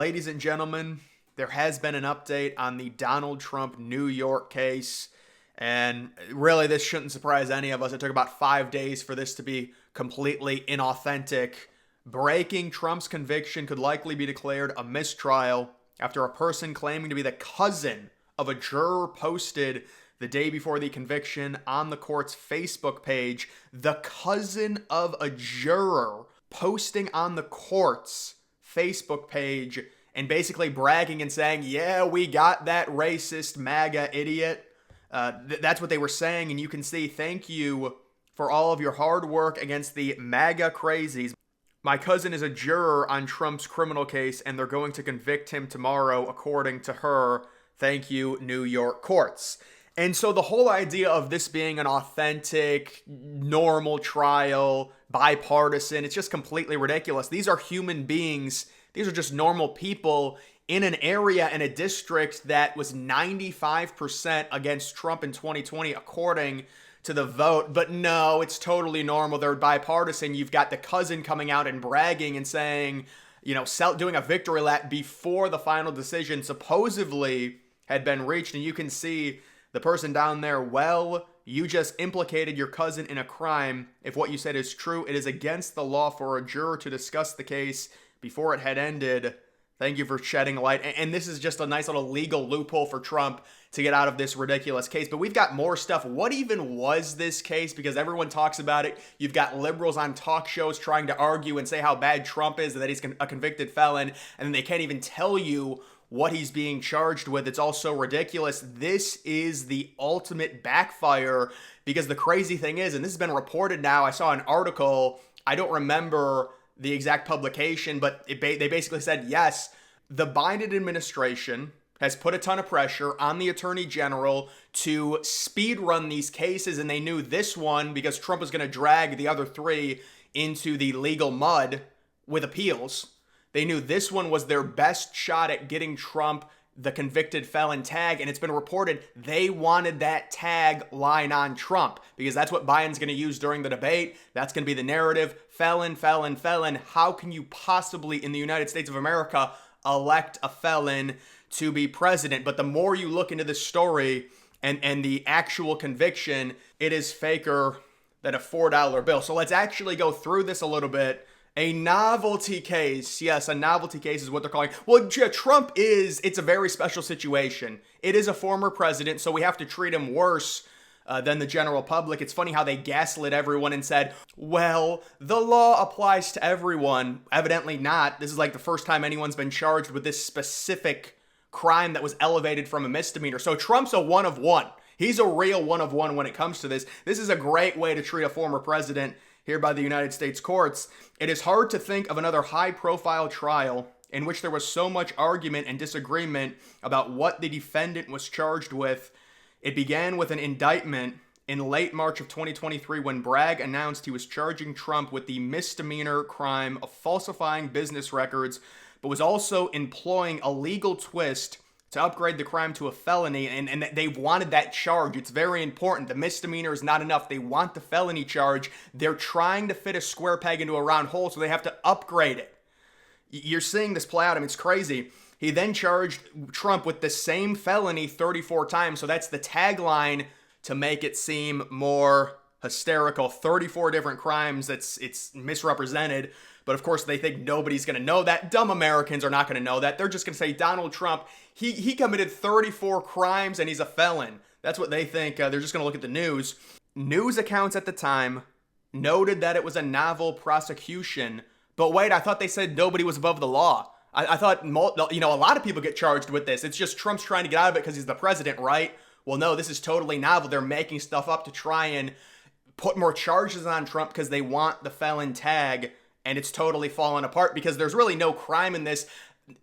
Ladies and gentlemen, there has been an update on the Donald Trump New York case. And really, this shouldn't surprise any of us. It took about 5 days for this to be completely inauthentic. Breaking: Trump's conviction could likely be declared a mistrial after a person claiming to be the cousin of a juror posted the day before the conviction on the court's Facebook page. The cousin of a juror posting on the court's Facebook page and basically bragging and saying, yeah, we got that racist MAGA idiot. That's what they were saying. And you can see, thank you for all of your hard work against the MAGA crazies. My cousin is a juror on Trump's criminal case, and they're going to convict him tomorrow, according to her. Thank you, New York courts. And so the whole idea of this being an authentic, normal trial, bipartisan, it's just completely ridiculous. These are human beings. These are just normal people in an area and a district that was 95% against Trump in 2020, according to the vote. But no, it's totally normal. They're bipartisan. You've got the cousin coming out and bragging and saying, doing a victory lap before the final decision supposedly had been reached. And you can see the person down there, well, you just implicated your cousin in a crime. If what you said is true, it is against the law for a juror to discuss the case before it had ended. Thank you for shedding light. And this is just a nice little legal loophole for Trump to get out of this ridiculous case. But we've got more stuff. What even was this case? Because everyone talks about it. You've got liberals on talk shows trying to argue and say how bad Trump is and that he's a convicted felon. And then they can't even tell you what he's being charged with. It's all so ridiculous. This is the ultimate backfire, because the crazy thing is, and this has been reported now, I saw an article, I don't remember the exact publication, but they basically said, yes, the Biden administration has put a ton of pressure on the attorney general to speed run these cases, and they knew this one, because Trump was going to drag the other three into the legal mud with appeals. They knew this one was their best shot at getting Trump the convicted felon tag, and it's been reported they wanted that tag line on Trump because that's what Biden's going to use during the debate. That's going to be the narrative: felon, felon, felon. How can you possibly, in the United States of America, elect a felon to be president? But the more you look into this story and the actual conviction, it is faker than a $4 bill. So let's actually go through this a little bit. A novelty case. Yes, a novelty case is what they're calling. Well, Trump it's a very special situation. It is a former president, so we have to treat him worse than the general public. It's funny how they gaslit everyone and said, well, the law applies to everyone. Evidently not. This is like the first time anyone's been charged with this specific crime that was elevated from a misdemeanor. So Trump's a one of one. He's a real one of one when it comes to this. This is a great way to treat a former president here by the United States courts. It is hard to think of another high-profile trial in which there was so much argument and disagreement about what the defendant was charged with. It began with an indictment in late March of 2023 when Bragg announced he was charging Trump with the misdemeanor crime of falsifying business records, but was also employing a legal twist to upgrade the crime to a felony, and they wanted that charge. It's very important. The misdemeanor is not enough. They want the felony charge. They're trying to fit a square peg into a round hole, so they have to upgrade it. You're seeing this play out. I mean, it's crazy. He then charged Trump with the same felony 34 times, so that's the tagline to make it seem more hysterical. 34 different crimes. It's misrepresented. But of course, they think nobody's going to know that. Dumb Americans are not going to know that. They're just going to say Donald Trump, he committed 34 crimes and he's a felon. That's what they think. They're just going to look at the news. News accounts at the time noted that it was a novel prosecution. But wait, I thought they said nobody was above the law. I thought, a lot of people get charged with this. It's just Trump's trying to get out of it because he's the president, right? Well, no, this is totally novel. They're making stuff up to try and put more charges on Trump because they want the felon tag. And it's totally fallen apart because there's really no crime in this.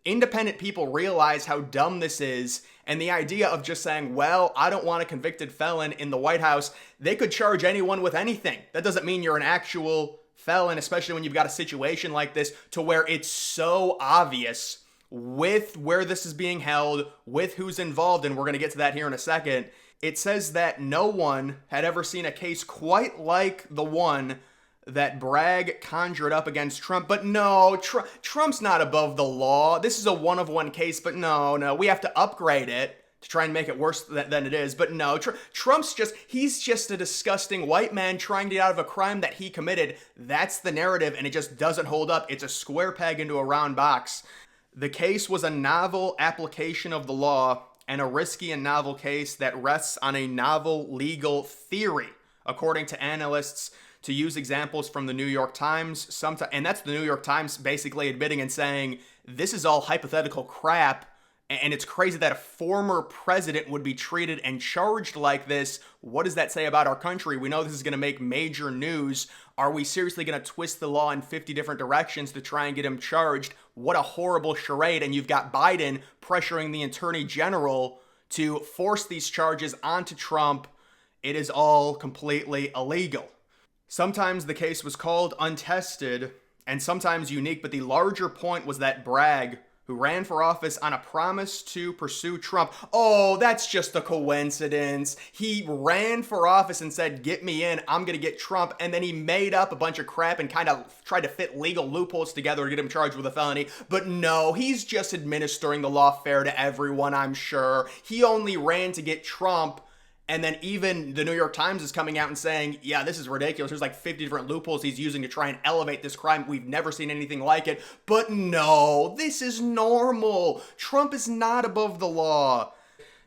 Independent people realize how dumb this is. And the idea of just saying, well, I don't want a convicted felon in the White House. They could charge anyone with anything. That doesn't mean you're an actual felon, especially when you've got a situation like this to where it's so obvious with where this is being held, with who's involved. And we're going to get to that here in a second. It says that no one had ever seen a case quite like the one that Bragg conjured up against Trump. But no, Trump's not above the law. This is a one-of-one case, but no, we have to upgrade it to try and make it worse than it is. But no, he's just a disgusting white man trying to get out of a crime that he committed. That's the narrative, and it just doesn't hold up. It's a square peg into a round box. The case was a novel application of the law and a risky and novel case that rests on a novel legal theory, according to analysts. To use examples from the New York Times, and that's the New York Times basically admitting and saying, this is all hypothetical crap, and it's crazy that a former president would be treated and charged like this. What does that say about our country? We know this is going to make major news. Are we seriously going to twist the law in 50 different directions to try and get him charged? What a horrible charade. And you've got Biden pressuring the Attorney General to force these charges onto Trump. It is all completely illegal. Sometimes the case was called untested and sometimes unique, but the larger point was that Bragg, who ran for office on a promise to pursue Trump. Oh, that's just a coincidence. He ran for office and said, get me in, I'm going to get Trump. And then he made up a bunch of crap and kind of tried to fit legal loopholes together to get him charged with a felony. But no, he's just administering the law fair to everyone, I'm sure. He only ran to get Trump. And then even the New York Times is coming out and saying, yeah, this is ridiculous. There's like 50 different loopholes he's using to try and elevate this crime. We've never seen anything like it. But no, this is normal. Trump is not above the law.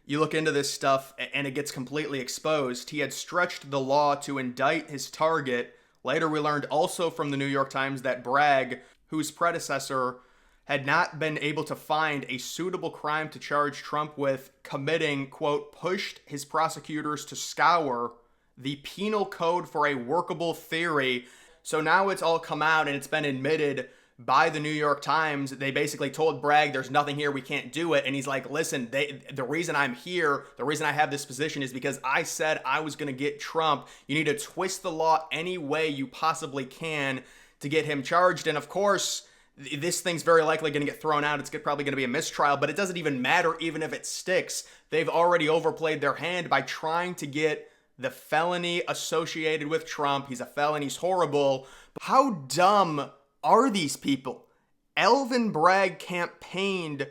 You look into this stuff and it gets completely exposed. He had stretched the law to indict his target. Later we learned also from the New York Times that Bragg, whose predecessor had not been able to find a suitable crime to charge Trump with, committing, quote, pushed his prosecutors to scour the penal code for a workable theory. So now it's all come out and it's been admitted by the New York Times. They basically told Bragg, there's nothing here, we can't do it. And he's like, listen, the reason I'm here, the reason I have this position is because I said I was going to get Trump. You need to twist the law any way you possibly can to get him charged. And of course, this thing's very likely going to get thrown out. It's probably going to be a mistrial, but it doesn't even matter even if it sticks. They've already overplayed their hand by trying to get the felony associated with Trump. He's a felon. He's horrible. How dumb are these people? Alvin Bragg campaigned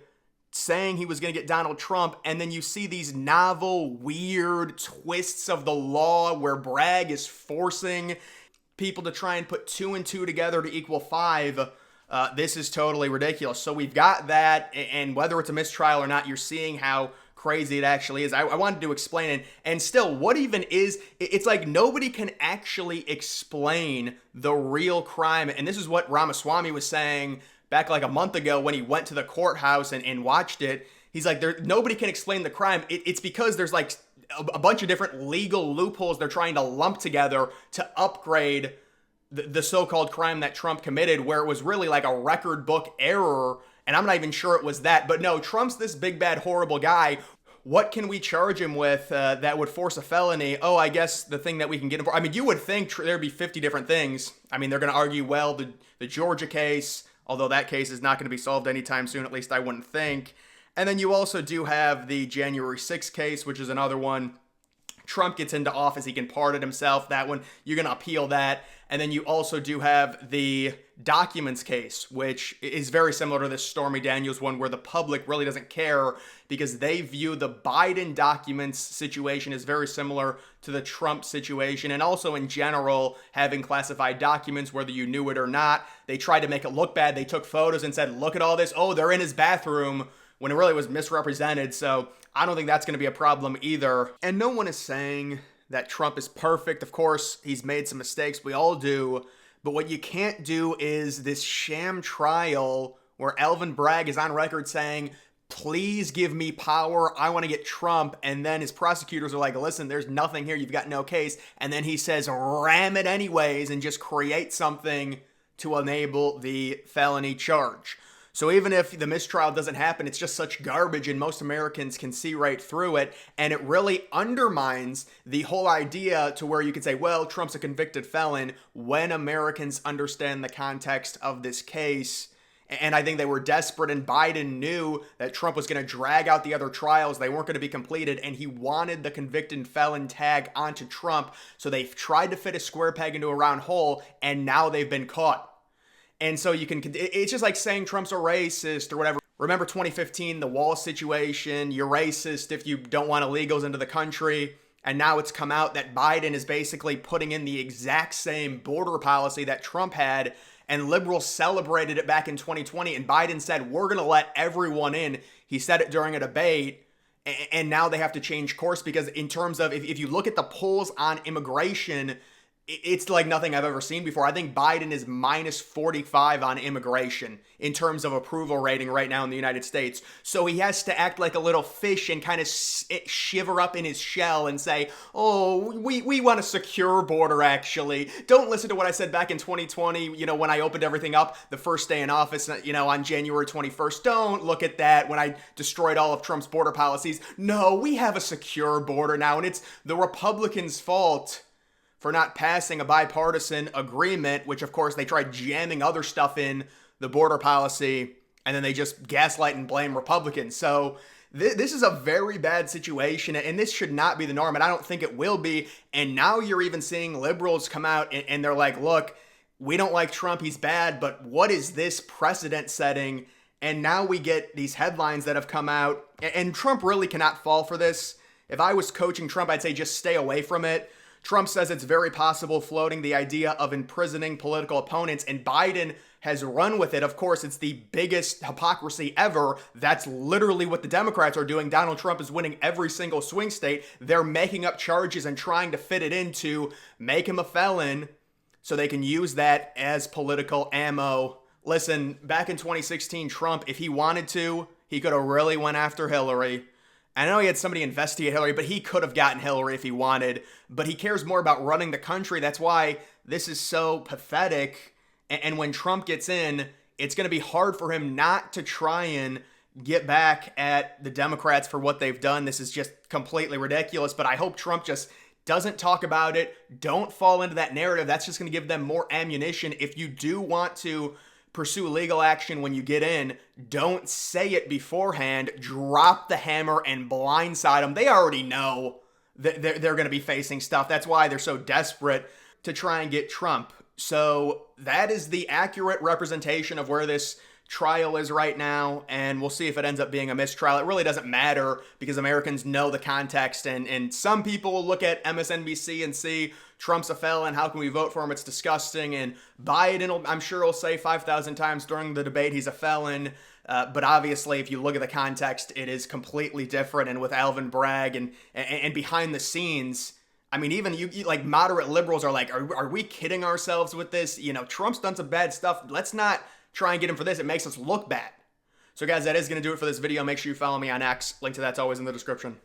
saying he was going to get Donald Trump, and then you see these novel, weird twists of the law where Bragg is forcing people to try and put 2 and 2 together to equal 5. This is totally ridiculous. So we've got that, and whether it's a mistrial or not, you're seeing how crazy it actually is. I wanted to explain it, and still, what even is, it's like nobody can actually explain the real crime, and this is what Ramaswamy was saying back like a month ago when he went to the courthouse and watched it. He's like, nobody can explain the crime. It's because there's like a bunch of different legal loopholes they're trying to lump together to upgrade the so-called crime that Trump committed, where it was really like a record book error, and I'm not even sure it was that. But no, Trump's this big, bad, horrible guy. What can we charge him with that would force a felony? Oh, I guess the thing that we can get him for. I mean, you would think there'd be 50 different things. I mean, they're going to argue, well, the Georgia case, although that case is not going to be solved anytime soon, at least I wouldn't think. And then you also do have the January 6th case, which is another one. Trump gets into office, he can pardon himself. That one, you're going to appeal that. And then you also do have the documents case, which is very similar to this Stormy Daniels one, where the public really doesn't care because they view the Biden documents situation as very similar to the Trump situation. And also in general, having classified documents, whether you knew it or not, they tried to make it look bad. They took photos and said, look at all this. Oh, they're in his bathroom, when it really was misrepresented. So I don't think that's going to be a problem either. And no one is saying that Trump is perfect. Of course, he's made some mistakes. We all do. But what you can't do is this sham trial where Alvin Bragg is on record saying, please give me power, I want to get Trump. And then his prosecutors are like, listen, there's nothing here, you've got no case. And then he says, ram it anyways, and just create something to enable the felony charge. So even if the mistrial doesn't happen, it's just such garbage and most Americans can see right through it. And it really undermines the whole idea to where you could say, well, Trump's a convicted felon, when Americans understand the context of this case. And I think they were desperate, and Biden knew that Trump was going to drag out the other trials. They weren't going to be completed, and he wanted the convicted felon tag onto Trump. So they've tried to fit a square peg into a round hole, and now they've been caught. And so it's just like saying Trump's a racist or whatever. Remember 2015, the wall situation, you're racist if you don't want illegals into the country. And now it's come out that Biden is basically putting in the exact same border policy that Trump had, and liberals celebrated it back in 2020. And Biden said, we're going to let everyone in. He said it during a debate. And now they have to change course because in terms of, if you look at the polls on immigration, it's like nothing I've ever seen before. I think Biden is minus 45 on immigration in terms of approval rating right now in the United States. So he has to act like a little fish and kind of shiver up in his shell and say, oh, we want a secure border, actually. Don't listen to what I said back in 2020, when I opened everything up the first day in office, on January 21st. Don't look at that when I destroyed all of Trump's border policies. No, we have a secure border now, and it's the Republicans' fault for not passing a bipartisan agreement, which of course they tried jamming other stuff in the border policy, and then they just gaslight and blame Republicans. So this is a very bad situation, and this should not be the norm, and I don't think it will be. And now you're even seeing liberals come out and they're like, look, we don't like Trump, he's bad, but what is this precedent setting? And now we get these headlines that have come out, and Trump really cannot fall for this. If I was coaching Trump, I'd say just stay away from it. Trump says it's very possible, floating the idea of imprisoning political opponents, and Biden has run with it. Of course, it's the biggest hypocrisy ever. That's literally what the Democrats are doing. Donald Trump is winning every single swing state. They're making up charges and trying to fit it into make him a felon so they can use that as political ammo. Listen, back in 2016, Trump, if he wanted to, he could have really went after Hillary. I know he had somebody investigate Hillary, but he could have gotten Hillary if he wanted. But he cares more about running the country. That's why this is so pathetic. And when Trump gets in, it's going to be hard for him not to try and get back at the Democrats for what they've done. This is just completely ridiculous. But I hope Trump just doesn't talk about it. Don't fall into that narrative. That's just going to give them more ammunition. If you do want to pursue legal action when you get in, don't say it beforehand. Drop the hammer and blindside them. They already know that they're going to be facing stuff. That's why they're so desperate to try and get Trump. So that is the accurate representation of where this trial is right now, and we'll see if it ends up being a mistrial. It really doesn't matter because Americans know the context, and some people will look at MSNBC and see Trump's a felon, how can we vote for him, it's disgusting, and Biden, I'm sure, will say 5,000 times during the debate he's a felon, but obviously if you look at the context, it is completely different. And with Alvin Bragg and behind the scenes, I mean, even you like moderate liberals are like, are we kidding ourselves with this? Trump's done some bad stuff. Let's not try and get him for this. It makes us look bad. So guys, that is going to do it for this video. Make sure you follow me on X. Link to that's always in the description.